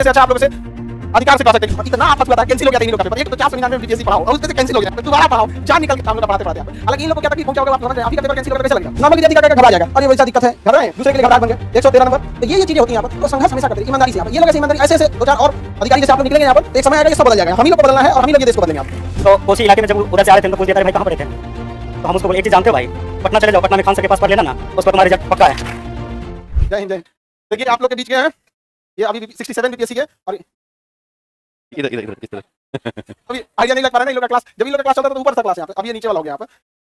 से अच्छा आप लोगों से अधिकार से कह सकते हैं इतना आपस हुआ था कैंसिल हो गया 3 लोग का पेपर। एक तो 499 बीपीएससी पढ़ाओ और उससे से कैंसिल हो गया, तो दोबारा पढ़ाओ, जान निकल के काम लोग पढ़ाते पढ़ाते हैं। हालांकि इन लोगों को क्या तकलीफ पहुंचाओगे आप समझ रहे हैं? आप ही का पेपर कैंसिल होकर कैसे लगेगा? नॉर्मल की अधिकार का घबरा जाएगा और ये वैसा दिक्कत है, घर में दूसरे के लिए घबराहट बन गए 113 नंबर। तो ये चीजें होती हैं यहाँ पर। तो संघर्ष हमेशा करते हैं ईमानदारी से। यहाँ पर ये लोग ऐसे ईमानदारी ऐसे दो चार और अधिकारी जैसे आप लोग निकलेंगे यहाँ पर, एक समय आएगा ये सब बदल जाएगा। हम ही लोग को बदलना है और हम ही लोग ये देश को बदलेंगे। आप तो कोसी इलाके में जब उधर से आ रहे थे तो पूछ दिया था भाई कहाँ पढ़े थे, तो हम उसको बोले एक चीज जानते हो भाई, पटना चले जाओ, पटना में खान सर के पास पढ़ लेना ना, उस पर तुम्हारा रिजल्ट पक्का है। जय हिंद। देखिए आप लोग के बीच के हैं ये अभी 67 बीपीएससी के और इधर इधर इधर इस तरह अभी आइडिया नहीं लग पा रहा है इन लोग का क्लास। जब इन लोग का क्लास चलता था तो ऊपर था क्लास यहाँ पे, अब ये नीचे वाला हो गया यहाँ पे।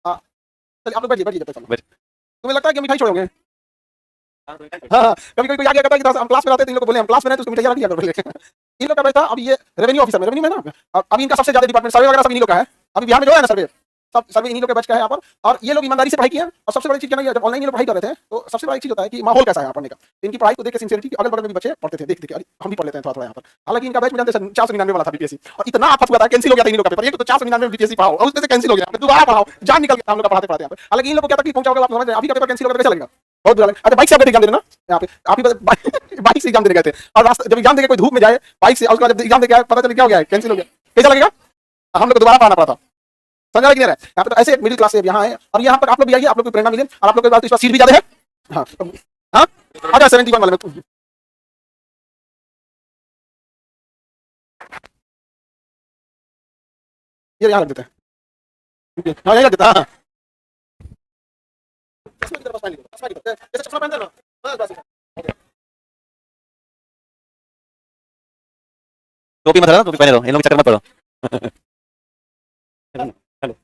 हाँ चलिए आप लोग बैठिए जब तक चलो। तुम्हें लगता है कि हम मिठाई छोड़ोगे? हाँ कभी कभी कोई आ गया कहता है कि हम क्लास में आते हैं तो इन लोग को बोले हम क्लास में हैं तो उसको मिठाई रख दिया करो पहले। इन लोग का बैठा अभी ये रेवेन्यू ऑफिसर में, रेवेन्यू में ना अभी इनका सबसे ज्यादा डिपार्टमेंट सर्वे वगैरह सब इन लोग का है। अभी बिहार में जो है ना सर्वे सब सर्वे इन्हीं लोग के बैच का है यहाँ पर। और ये लोग ईमानदारी से पढ़ाई किया और सबसे बड़ी चीज क्या है, जब ऑनलाइन ये लोग पढ़ाई कर रहे थे तो सबसे बड़ी चीज होता है कि माहौल कैसा है यहाँ पढ़ने का। इनकी पढ़ाई को देख के सिंसियरिटी अगल बगल में भी बच्चे पढ़ते थे, देख देख हम भी पढ़ लेते हैं थोड़ा थोड़ा यहाँ पर। हालांकि इनका बैच में जानते 499 वाला था बीपीएससी और इतना आपस हुआ था कैंसिल हो गया था इन लोग का पेपर। एक तो 499 बीपीएससी पढ़ाओ और उससे से कैंसिल हो गया, दोबारा पढ़ाओ, जान निकल के हम लोग पढ़ाते पढ़ाते यहाँ पर। हालांकि इन लोग को क्या तकलीफ पहुंचाओगे आप समझ रहे हैं? अभी का पेपर कैंसिल होकर कैसे लगेगा? बहुत बुरा लगेगा। अच्छा बाइक से आप एग्जाम देना यहाँ पे, आप ही बाइक से एग्जाम देने गए थे और रास्ते जब एग्जाम देके कोई धूप में जाए बाइक से, उसके बाद जब एग्जाम देके आए पता चले क्या हो गया, कैंसिल हो गया, कैसा लगेगा? हम लोग को दोबारा पढ़ना पड़ा था। समझ रहा है? यहाँ पे तो ऐसे एक मिडिल क्लास से यहाँ है और यहाँ पर आप लोग भी आइए, आप लोग को प्रेरणा मिले और आप लोग के पास इस बार सीट भी ज्यादा है। हाँ हाँ आजा 71 वाले में ये यहाँ रख देते हैं। हाँ यही रख देता हाँ चश्मा पहन देना। टोपी मत लगाओ, टोपी पहने रहो, इन लोग के चक्कर मत पड़ो। हेलो,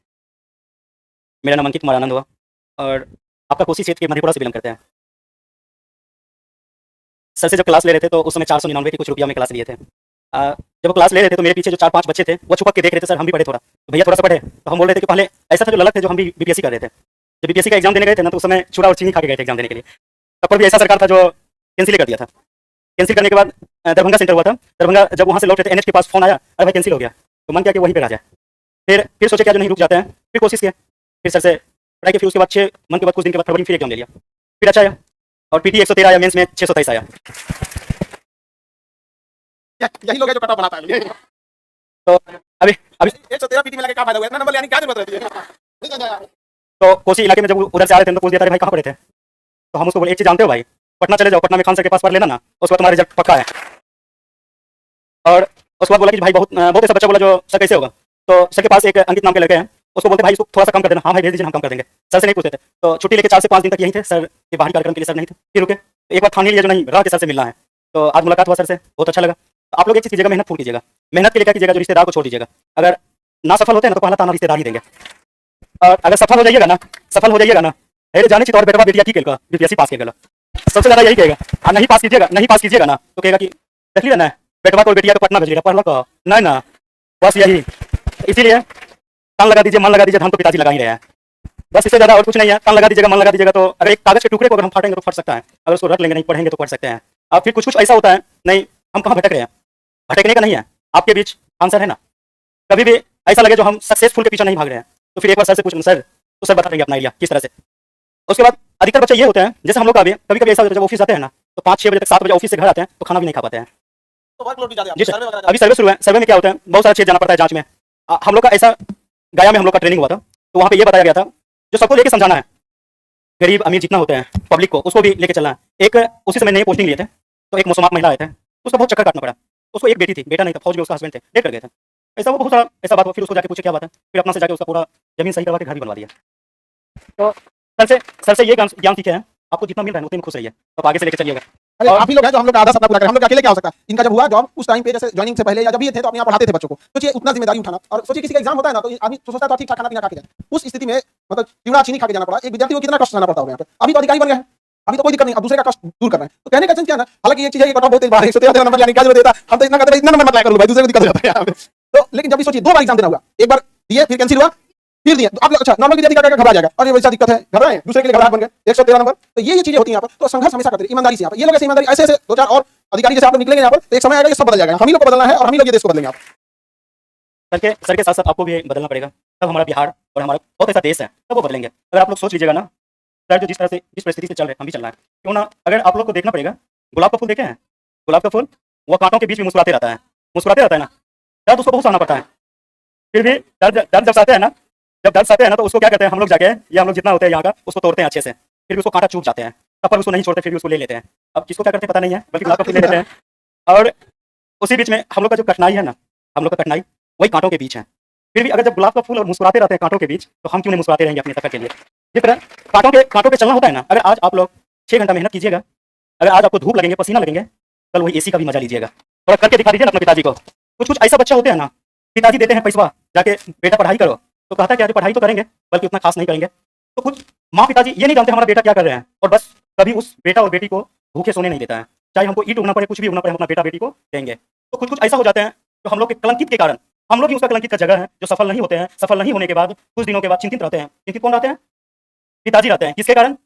मेरा नाम अंकित कुमार आनंद हुआ और आपका कोसी क्षेत्र के मधेपुरा से बिलोंग करते हैं। सर से जब क्लास ले रहे थे तो उस समय 499 की कुछ रुपया में क्लास लिए थे। जब वो क्लास ले रहे थे तो मेरे पीछे जो 4-5 बच्चे थे वो छुपक के देख रहे थे, सर हम भी पढ़े थोड़ा, तो भैया थोड़ा सा पढ़े, तो हम बोल रहे थे कि पहले ऐसा था जो अलग थे जो हम भी बीपीएससी कर रहे थे। जब बीपीएससी का एग्जाम देने गए थे ना तो उस समय चूड़ा और चीनी खा के गए थे एग्जाम देने के लिए। तब पर भी ऐसा सरकार था जो कैंसिल कर दिया था। कैंसिल करने के बाद दरभंगा सेंटर हुआ था। दरभंगा जब वहाँ से लौटे थे एनएच के पास फोन आया, अरे भाई कैंसिल हो गया, तो मन किया कि वहीं पर आ जाए। फिर सोचे क्या जो नहीं रुक जाते हैं, फिर कोशिश किया, फिर सर से पढ़ाई की, फिर उसके बाद 6 मंथ के बाद कुछ दिन के बाद फरवरी में फिर एग्जाम ले लिया, फिर अच्छा आया और पीटी 113 आया, मेंस में 627 आया। यही लोग है जो कटा बनाता है। तो अभी 113 पीटी में लगे क्या फायदा हुआ? इतना नंबर लेने की क्या जरूरत रहती है? तो कोसी इलाके में जब उधर से आ रहे थे तो पूछ दिया था भाई कहाँ पढ़े थे, तो हम उसको बोले एक चीज जानते हो भाई, पटना चले जाओ, पटना में खान सर के पास पढ़ लेना ना, उसके बाद तुम्हारा रिजल्ट पक्का है। और उसके बाद बोला कि भाई बहुत ऐसा बच्चा बोला जो सर कैसे होगा, तो सर के पास एक अंकित नाम के लड़के हैं, उसको बोलते भाई इसको थोड़ा सा कम कर देना। हाँ भाई भेज दीजिए, हम कम कर देंगे। सर से नहीं पूछते थे, तो छुट्टी लेके 4 से 5 दिन तक यहीं थे। सर के बाहरी कार्यक्रम के लिए सर नहीं थे, फिर रुके, तो एक बार ठान ही लिया जो नहीं रहा के सर से मिलना है। तो आज मुलाकात हुआ सर से, बहुत अच्छा लगा। तो आप लोग एक चीज कीजिएगा, मेहनत फूल कीजिएगा, मेहनत के लिए क्या कीजिएगा, जो रिश्तेदार को छोड़ दीजिएगा। अगर ना सफल होते हैं ना तो पहला ताना रिश्तेदार ही देंगे, और अगर सफल हो जाइएगा ना, अरे जाने चाहिए और बेटा बेटिया की बीपीएससी पास किया, सबसे ज्यादा यही कहेगा। और नहीं पास कीजिएगा ना तो कहेगा कि देख लिया ना बेटवा को बेटिया को पटना भेजिएगा, पढ़ लो को नहीं ना, बस यही। इसीलिए कान लगा दीजिए, मन लगा दीजिए, हम तो पिताजी लगा ही रहे हैं, बस इससे ज्यादा और कुछ नहीं है। कान लगा दीजिएगा, मन लगा दीजिएगा, तो अगर एक कागज के टुकड़े को अगर हम फाटेंगे तो फट सकता है, अगर उसको रख लेंगे नहीं पढ़ेंगे तो पढ़ सकते हैं। और फिर कुछ ऐसा होता है, नहीं हम कहाँ भटक रहे हैं, भटकने का नहीं है, आपके बीच आंसर है ना। कभी भी ऐसा लगे जो हम सक्सेसफुल के पीछे नहीं भाग रहे हैं तो फिर एक बार सर से पूछना, सर तो सर बता देंगे अपना एरिया किस तरह से। उसके बाद अधिकतर बच्चे ये होते हैं, जैसे हम लोग का भी कभी कभी ऐसा होता है, जब ऑफिस आते हैं ना तो 5-6 बजे तक 7 बजे ऑफिस से घर आते हैं तो खाना भी नहीं खा पाते हैं। जी सर, अभी सर्वे शुरू है। सर्वे में क्या होता है, बहुत सारा चीज जाना पड़ता है जांच में। हम लोग का ऐसा गया में हम लोग का ट्रेनिंग हुआ था, तो वहाँ पे ये बताया गया था जो सबको लेके समझाना है, गरीब अमीर जितना होते हैं पब्लिक को, उसको भी लेके चलना है। एक उसी समय नए पोस्टिंग लिए थे, तो एक मुसलमान महिला आए थे, उसका बहुत चक्कर काटना पड़ा। उसको एक बेटी थी, बेटा नहीं था, फौज में उसका हस्बैंड थे, डेट कर गए थे। ऐसा वो बहुत सारा ऐसा बात हुआ, फिर उसको जाके पूछे क्या बात है, फिर अपना से जाके उसका पूरा जमीन सही करवा के घर भी बनवा दिया। तो सर से ये ज्ञान सीखे हैं, आपको जितना मिल रहा है उतने में खुश रहिए, तो आगे से लेके चलिएगा। अरे आप ही लोग हैं जो हम लोग का आधा सपना पूरा करें। हम लोग अकेले क्या हो सकता है? इनका जब हुआ जॉब उस टाइम पे, जैसे ज्वाइनिंग से पहले या जब भी थे तो अपने यहाँ पढ़ाते थे बच्चों को, सोचिए उतना जिम्मेदारी उठाना। और सोचिए किसी का एग्जाम होता है ना तो आदमी सोचता है ठीक ठाक खाना पीना खा के जाए, उस स्थिति में मतलब चिवड़ा चीनी खा के जाना पड़ा। एक विद्यार्थी को कितना कष्ट सहना पड़ता होगा यहाँ पे। अभी तो अधिकारी बन गए हैं, अभी तो कोई दिक्कत नहीं, अब दूसरे का कष्ट दूर करना है। तो कहने का क्या ना, हालांकि ये चीज है, कटऑफ बहुत तेज बार 113 नंबर यानी क्या जरूरत देता, हम तो इतना करते इतना नंबर मत लाया करो भाई, दूसरे को दिक्कत हो जाता है यहाँ पे। तो लेकिन जब भी सोचिए 2 बार एग्जाम देना हुआ, एक बार दिए फिर कैंसिल हुआ, फिर दिए, तो आप लोग अच्छा नॉर्मल की अधिकार का घबरा जाएगा, और ये वैसा दिक्कत है, घबराए दूसरे के लिए घबराहट बन गए 113 नंबर। तो ये चीजें होती हैं यहाँ पर। तो संघर्ष हमेशा करते हैं ईमानदारी से। यहाँ पर ये लोग ऐसे ईमानदारी ऐसे 2-4 और अधिकारी जैसे आप लोग निकलेंगे यहाँ पर, तो एक समय आएगा ये सब बदल जाएगा। हम ही लोग को बदलना है और हम ही लोग ये देश को बदलेंगे। आप सर के साथ साथ आपको भी बदलना पड़ेगा, तब हमारा बिहार और हमारा बहुत ऐसा देश है, तब वो बदलेंगे। अगर आप लोग सोच लीजिएगा ना, सर जो जिस तरह से जिस परिस्थिति से चल रहे हैं हम भी चलना है, क्यों ना। अगर आप लोग को देखना पड़ेगा, गुलाब का फूल देखे हैं, गुलाब का फूल वो कांटों के बीच में मुस्कुराते रहता है, मुस्कुराते रहता है ना। दर्द उसको बहुत सहना पड़ता है, फिर भी दर्द दर्द जब सहते हैं ना, जब दर्द सहते हैं ना, तो उसको क्या कहते हैं हम लोग जाके, ये हम लोग जितना होते हैं यहाँ का, उसको तोड़ते हैं अच्छे से, फिर भी उसको कांटा चुभ जाते हैं, तब पर उसको नहीं छोड़ते, फिर भी उसको ले लेते हैं। अब किसको क्या करते हैं पता नहीं है, बल्कि कांटों को ले लेते हैं। और उसी बीच में हम लोग का जो कठिनाई है ना, हम लोग का कठिनाई वही कांटों के बीच है। फिर भी अगर जब गुलाब का फूल और मुस्कुराते रहते हैं कांटों के बीच, तो हम क्यों नहीं मुस्कुराते रहेंगे अपनी सफर के लिए। जिस तरह कांटों पे चलना होता है ना, अगर आज आप लोग 6 घंटा मेहनत कीजिएगा, अगर आज आपको धूप लगेंगे, पसीना लगेंगे, कल वही एसी का भी मजा लीजिएगा। थोड़ा करके दिखा दीजिए ना अपने पिताजी को। कुछ कुछ ऐसा बच्चा होते हैं ना, पिताजी देते हैं पैसा, जाके बेटा पढ़ाई करो, तो कहता है कि आज पढ़ाई तो करेंगे, बल्कि उतना खास नहीं करेंगे। तो कुछ माँ पिताजी ये नहीं जानते हमारा बेटा क्या कर रहे हैं, और बस कभी उस बेटा और बेटी को भूखे सोने नहीं देता है। चाहे हमको ईंट उगना पड़े, कुछ भी उगना पड़े, हम अपना बेटा बेटी को देंगे। तो कुछ कुछ ऐसा हो जाते हैं जो हम लोग के कलंकित के कारण, हम लोग ही उसका कलंकित का जगह है, जो सफल नहीं होते हैं। सफल नहीं होने के बाद कुछ दिनों के बाद चिंतित रहते हैं। चिंतित कौन रहते हैं? पिताजी रहते हैं। किसके कारण?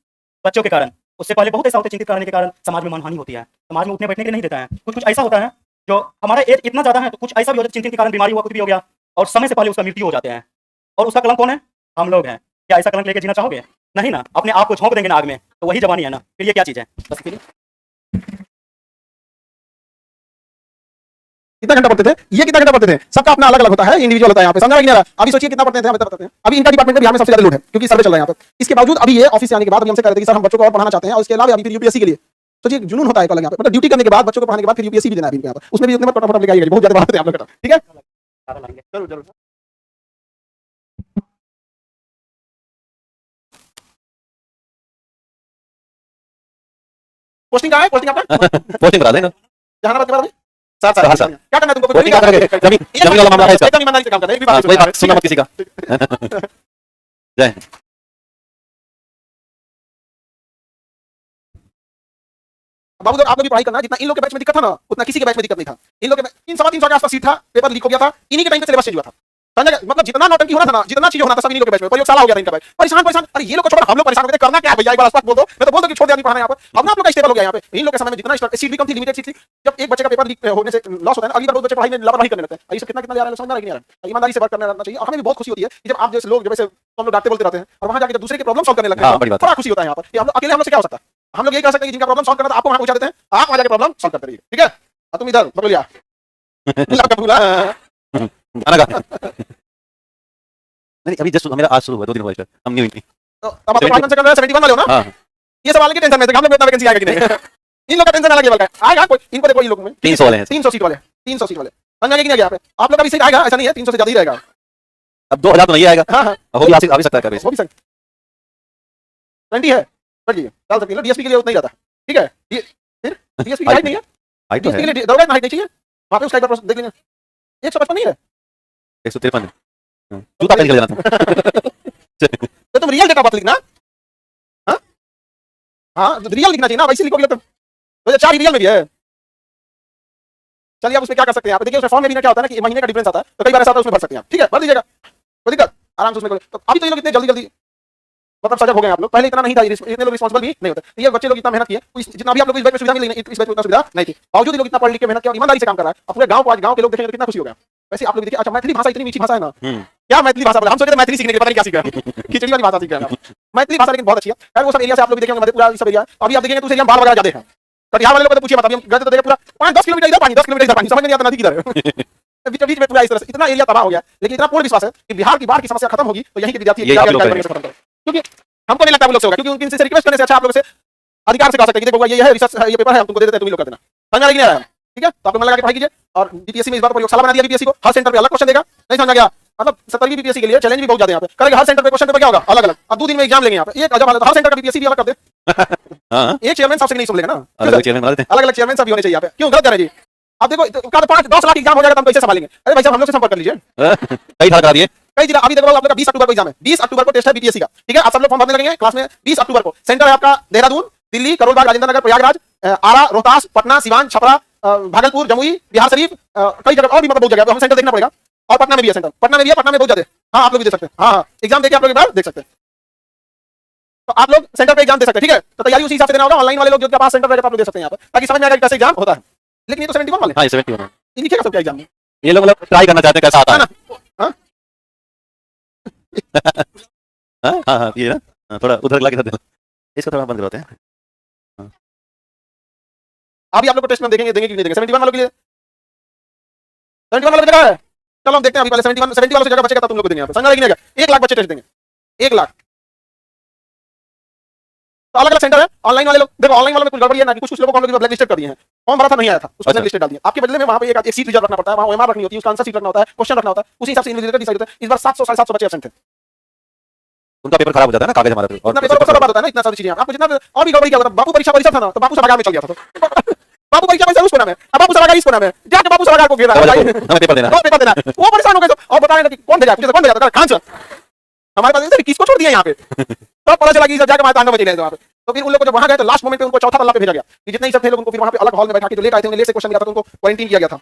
बच्चों के कारण। उससे पहले बहुत ऐसा होता है, चिंतित करने के कारण समाज में मानहानि होती है, समाज में उठने बैठने के लिए नहीं देता है। कुछ कुछ ऐसा होता है जो हमारा एज इतना ज्यादा है, तो कुछ ऐसा भी हो जाता है, चिंतित के कारण बीमारी हुआ, कुछ भी हो गया, और समय से पहले उसका मृत्यु हो जाते हैं। और उसका कलंक कौन है? हम लोग हैं। क्या ऐसा कलंक लेके जीना चाहोगे? नहीं ना। अपने आप को झोंक देंगे ना आग में, तो वही जवानी है ना। फिर ये क्या चीज है? बस इसके लिए कितना घंटा पढ़ते थे, ये कितना घंटा पढ़ते थे, सबका अपना अलग अलग होता है, इंडिविजुअल होता है। यहाँ पे समझा नहीं आ रहा। अभी सोचिए कितना पढ़ते थे, हम बताते हैं। अभी इनका डिपार्टमेंट में बिहार में सबसे ज्यादा लोड है, क्योंकि सर्वे चल रहा है यहाँ पे। इसके बावजूद अभी ये ऑफिस से आने के बाद अभी हमसे कह रहे थे कि सर हम बच्चों को और पढ़ाना चाहते हैं, और इसके अलावा अभी फिर यूपीएससी के लिए। सोचिए जुनून होता है अलग यहाँ पे, मतलब ड्यूटी करने के बाद, बच्चों को पढ़ाने के बाद फिर यूपीएससी भी देना है यहाँ पे। उसमें भी उतने में फटाफट लेके आइएगा, बहुत ज्यादा पढ़ाते हैं आप लोग। ठीक है, जरूर जरूर। पोस्टिंग कहाँ है? पोस्टिंग आपका पोस्टिंग करा देना। जहानाबाद के बाद अभी साथ साथ हाँ, सर। क्या करना है तुमको? पोस्टिंग कहाँ करोगे? जमीन जमीन वाला मामला है इसका। एकदम ईमानदारी से काम करना है, एक भी हाँ, बात कोई नहीं बात सुनना मत किसी का। जय बाबू आप लोग भी पढ़ाई करना। जितना इन लोग के बैच में दिक्कत था ना, उतना किसी के बैच में दिक्कत नहीं था। इन लोग के 300 के आसपास सीट था, पेपर लीक हो गया था, इन्हीं के टाइम पे सिलेबस चेंज हुआ था। समझ, मतलब जितना नौटंकी होना था ना, जितना चीज होना था, सब इन लोग के बैच में। प्रयोगशाला हो गया था इनका बैच। परेशान परेशान, अरे ये लोग को छोड़, हम लोग परेशान हो गए। करना क्या है भैया, एक बार आसपास बोल दो, मैं तो बोल दो कि छोड़ दिया, नहीं पढ़ाना यहाँ पर। अब ना आप लोग का स्टेबल हो गया यहाँ पे। इन लोग के समय में जितना सीट भी कम थी, लिमिटेड सीट थी। जब एक बच्चे का पेपर लीक होने से लॉस होता है ना, अगली बार बहुत बच्चे पढ़ाई में लापरवाही करने लगते हैं। ये सब कितना कितना जा रहा है, समझ आ रहा है? ईमानदारी से वर्क करना चाहिए। और हमें भी बहुत खुशी होती है कि जब आप जैसे लोग, जैसे हम लोग डांटते बोलते रहते हैं, और वहां जाके जब दूसरे की प्रॉब्लम सॉल्व करने लगते हैं, बड़ा खुशी होता है यहाँ पर। हम लोग अकेले हम लोग से क्या हो सकता है? हम लोग यही कह सकते हैं कि जिनका प्रॉब्लम सॉल्व करना था, आपको वहां पहुंचा देते हैं, आप वहां जाके प्रॉब्लम सॉल्व करते रहिए। ठीक है, और तुम इधर बगलिया भूला गाना गा। नहीं अभी जस्ट मेरा आज शुरू हुआ, 2 दिन हुआ, हम न्यू नहीं। तो अब आप से कर रहे हैं, 71 वाले हो ना? हाँ ये सवाल की टेंशन में थे, हम लोग इतना वैकेंसी आएगा कि नहीं। इन लोग का टेंशन अलग लेवल का है। आएगा कोई, इनको देखो, इन लोग में 300 वाले हैं। 300 सीट वाले, 300 सीट वाले समझ आएगा कि नहीं आएगा? आप लोग का भी सीट आएगा, ऐसा नहीं है, 300 से ज्यादा ही रहेगा। अब 2000 तो नहीं आएगा। हाँ हाँ, हो भी आ भी सकता है कभी। वो भी सकता 20 है, बढ़िए डाल सकते हैं। डीएसपी के लिए उतना ही रहता है। ठीक है, ये फिर डीएसपी की हाइट नहीं है, हाइट तो डीएसपी है के लिए दरोगा की हाइट नहीं चाहिए। वहां पे उसका एक बार देख लेंगे, 155 नहीं है। 153 जूता पहन के ले जाना तुम। तो तुम रियल डेटा बात लिखना। हाँ हाँ, रियल लिखना चाहिए ना, वैसे लिखोगे तुम। 2004 रियल में भी है। चलिए आप उसमें क्या कर सकते हैं? आप देखिए, उसमें फॉर्म में भी ना क्या होता है ना कि महीने का डिफरेंस आता है, तो कई बार ऐसा आता है, उसमें भर सकते हैं आप। ठीक है, भर दीजिएगा, कोई दिक्कत आराम से उसमें। तो अभी तो ये लोग इतने जल्दी जल्दी मतलब सजग हो गए आप लोग, पहले इतना नहीं था, इतने लोग रिस्पांसिबल भी नहीं होते। ये बच्चे लोग इतना मेहनत किए, जितना भी आप लोग इस बैच में सुविधा मिली, इस बैच में उतना सुविधा नहीं थी, बावजूद लोग इतना पढ़ लिख के मेहनत किया और ईमानदारी से काम कर रहा है। अब पूरे गांव को, आज गांव के लोग देखेंगे तो कितना खुशी होगा। वैसे आप लोग देखिए, अच्छा मैथिली भाषा इतनी मीठी भाषा है ना, क्या मैथिली भाषा बोला, हम सोचे थे मैथिली सीखने के, पता नहीं क्या सीख रहे हैं, खिचड़ी वाली भाषा सीख रहे हैं। मैथिली भाषा लेकिन बहुत अच्छी है। खैर वो सब एरिया से आप लोग देखेंगे, मधेपुरा सब एरिया, अभी आप देखेंगे तो उस एरिया में बाढ़ वगैरह ज्यादा है। कटिहार वाले लोग तो पूछिए मत, अभी हम गए तो देखे पूरा 5-10 किलोमीटर इधर पानी, 10 किलोमीटर इधर पानी, समझ नहीं आता नदी किधर है। बीच बीच में पूरा इस तरह से इतना एरिया तबाह हो गया। लेकिन इतना पूर्ण विश्वास है कि बिहार की बाढ़ की समस्या खत्म होगी तो यहीं के विद्यार्थी क्योंकि हमको नहीं लगता वो लोग से होगा, क्योंकि उनसे रिक्वेस्ट करने से अच्छा आप लोग से अधिकार से कह सकते हैं कि देखो ये है रिसर्च, ये पेपर है, हम तुमको दे देते हैं, तुम ही लोग कर देना। समझ नहीं आ रहा है? ठीक है, तो आप लोग मन लगा के पढ़ाई कीजिए। और बीपीएससी में इस बार प्रयोगशाला बना दिया बीपीएससी को, हर सेंटर पे अलग क्वेश्चन देगा। नहीं समझ गया? मतलब 70वीं बीपीएससी के लिए चैलेंज भी बहुत ज्यादा यहाँ पे करेंगे। हर सेंटर पे क्वेश्चन पेपर क्या होगा, अलग अलग। अब 2 दिन में एग्जाम लेंगे यहाँ पे, एक अजब हालत, हर सेंटर का बीपीएससी भी अलग कर दे। हां एक चेयरमैन सबसे नहीं सुन लेगा ना, अलग चेयरमैन बना देते हैं। अलग अलग चेयरमैन सब होने चाहिए यहाँ पे। क्यों गलत कर रहे हैं जी? आप देखो, 5-10 लाख एग्जाम हो जाएगा तो हम कैसे संभालेंगे? अरे भाई साहब, हम लोग से संपर्क कर लीजिए। कई साल करा दिए। कई जिला, अभी देखो आप लोग का 20 अक्टूबर को एग्जाम है, 20 अक्टूबर को टेस्ट है बीपीएससी का। ठीक है, आप सब लोग फॉर्म भरने लगेंगे क्लास में 20 अक्टूबर को। सेंटर है आपका देहरादून, दिल्ली, करोलबाग, राजेंद्र नगर, प्रयागराज, आरा, रोहतास, पटना, सिवान, छपरा, भागलपुर, जमुई, बिहार शरीफ, कई जगह और भी, मतलब बहुत जगह हम सेंटर देखना पड़ेगा। और पटना में भी है सेंटर, पटना में भी है, पटना में बहुत ज्यादा। हाँ, आप लोग भी दे सकते हैं। हाँ, एग्जाम देके आप लोग एक बार देख सकते हैं। तो आप लोग सेंटर पे एग्जाम दे सकते हैं। ठीक है, तो तैयारी उसी हिसाब से देना होगा। ऑनलाइन वाले लोग जो पास सेंटर रहेगा आप लोग दे सकते हैं यहाँ पर, ताकि समझ में आएगा कि कैसे एग्जाम होता है। लेकिन ये तो 71 वाले, हाँ 71 है, ये लिखेगा सब क्या एग्जाम में? ये लोग मतलब ट्राई करना चाहते हैं कैसा आता है। हाँ हाँ हाँ, ये ना थोड़ा उधर ला के इसको थोड़ा बंद करवाते हैं। अभी आप लोग को टेस्ट में देंगे कि नहीं देंगे 71 वालों के लिए 71 वालों की जगह है। चलो हम देखते हैं अभी पहले 70 वालों की जगह बचेगा तो तुम लोग को देंगे यहाँ पे समझ नहीं आएगा 1 लाख बच्चे टेस्ट देंगे 1 लाख। तो अलग अलग सेंटर है। ऑनलाइन वाले लोग देखो ऑनलाइन वालों में कुछ गड़बड़ी है ना कि कुछ लोगों को हम लोग ब्लैक लिस्टेड कर दिए हैं। फॉर्म भरा था नहीं आया था उसको ब्लैक लिस्टेड डाल दिया। आपके बदले में वहां पे एक सीट रिजर्व रखना पड़ता है, वहां ओएमआर रखनी होती है, उसका आंसर सीट रखना होता है, क्वेश्चन रखना होता है, उसी हिसाब से इन्विजिलेटर डिसाइड होता है। इस बार 700 750 बच्चे एब्सेंट थे। उनका पेपर खराब हो जाता है ना कागज हमारा इतना पेपर को बर्बाद होता है ना इतना सारी चीजें। आपको जितना और भी गड़बड़ी क्या होता है। बापू परीक्षा था ना तो बापू सभागार में चल गया था। बापू परीक्षा में उस कोना में, अब बापू सभागार इस कोना में जाके बापू सभागार को घेरा है हमें पेपर देना पेपर देना। वो परेशान हो गए और बताने लगे कौन भेजा कौन भेजा था खान सर हमारे पास किसको छोड़ दिया यहाँ पे। तो पता चला कि जाके हमारे तांडव मचे वहां पे। तो फिर उन लोग को जब वहां गए तो लास्ट मोमेंट पे उनको चौथा तल्ला पे भेजा गया कि जितने ही सब थे लोग उनको फिर वहां पे अलग हॉल में बैठा के जो लेट आए थे लेट से क्वेश्चन मिला था तो उनको क्वारंटाइन किया गया था।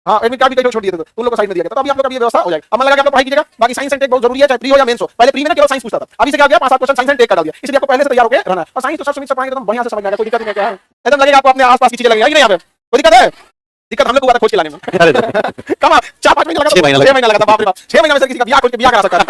हाँ एडमिट कार्ड भी कहीं छोड़ दिए थे तो उन लोग को साइड में दिया गया। तो अभी आप लोग का व्यवस्था हो जाएगा। अब मैं लगा कि आप लोग पढ़ाई कीजिएगा। बाकी साइंस एंड टेक बहुत जरूरी है चाहे प्री हो या मेंस हो। पहले प्री में केवल साइंस पूछता था, अभी से क्या हो गया 5-7 क्वेश्चन साइंस एंड टेक का डाल दिया। इसलिए आपको पहले से तैयार होकर रहना है। और साइंस तो सब सुमित से पढ़ाएंगे तो बढ़िया से समझ में आएगा, कोई दिक्कत नहीं है। एकदम लगेगा आपको अपने आसपास की चीजें लगेगी नहीं यहाँ पे कोई दिक्कत है। दिक्कत हम लोग को हुआ था खोज के लाने में कम 4-5 महीने लगा 6 महीना लगा था। बाप रे बाप 6 महीने में किसी का ब्याह खोज के ब्याह करा सकता है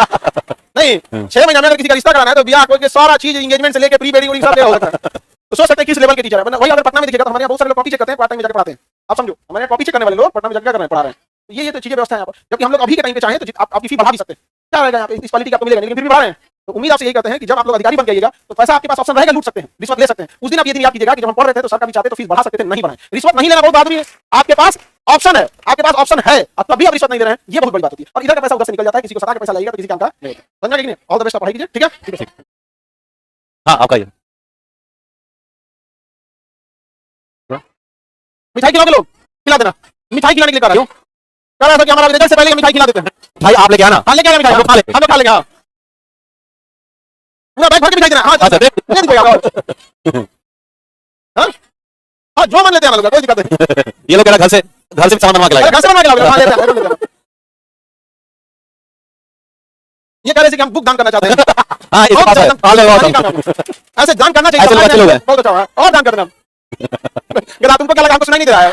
नहीं 6 महीने में अगर किसी का रिश्ता कराना है तो ब्याह खोज के सारा चीज एंगेजमेंट से लेकर प्री वेडिंग सब हो सकता है। तो सोच सकते हैं किस लेवल के टीचर है। वही अगर पटना में देखिएगा तो हमारे यहाँ बहुत सारे लोग कॉपी चेक करते हैं, पार्ट टाइम में जाकर पढ़ाते हैं। आप समझो हमारे कॉपी चेक करने वाले लोग पटना में जाकर पढ़ा रहे हैं। ये तो चीजें व्यवस्था है यहाँ पर। जबकि हम लोग अभी के टाइम पे चाहें तो आपकी फी बढ़ा भी सकते हैं। क्या रहेगा यहाँ पे इस क्वालिटी का आपको मिलेगा लेकिन फिर भी बढ़ा रहे हैं। तो उम्मीद आपसे यही करते हैं कि जब आप लोग अधिकारी बन जाइएगा तो पैसा आपके पास ऑप्शन रहेगा, लूट सकते हैं, रिश्वत ले सकते हैं। उस दिन आप ये दिन याद कीजिएगा कि जब हम पढ़ रहे थे तो सरकार भी चाहते तो फीस बढ़ा सकते थे, नहीं बढ़ाएं। रिश्वत नहीं लेना बहुत बहादुरी है। आपके पास ऑप्शन है, आपके पास ऑप्शन है और तभी आप रिश्वत नहीं दे रहे हैं, ये बहुत बड़ी बात होती है। और इधर का पैसा उधर से निकल जाता है, किसी को सदा का पैसा लगेगा तो किसी काम का नहीं होता। समझा कि नहीं? ऑल द बेस्ट, पढ़ाई कीजिए। ठीक है ठीक है। हाँ आपका ये मिठाई खिलाओगे लोग, खिला देना। मिठाई खिलाने के लिए कर रहा हूँ, कह रहा था कि हमारा रिजल्ट से पहले मिठाई खिला देते हैं। भाई आप लेके आना। हाँ लेके आना मिठाई, हम लोग खा लेंगे। हाँ पूरा बैग भर के मिठाई देना। हाँ हाँ जो मन लेते हैं लोग, कोई दिक्कत नहीं। ये लोग घर से सामान बनवा के लाए, घर से बनवा के लाओगे। हाँ लेते हैं। ये कह रहे थे कि हम बुक दान करना चाहते हैं। हाँ इस पास है ऐसे दान करना चाहिए, बहुत अच्छा है और दान कर देना। तुमको क्या लगा हमको सुनाई नहीं दे रहा है।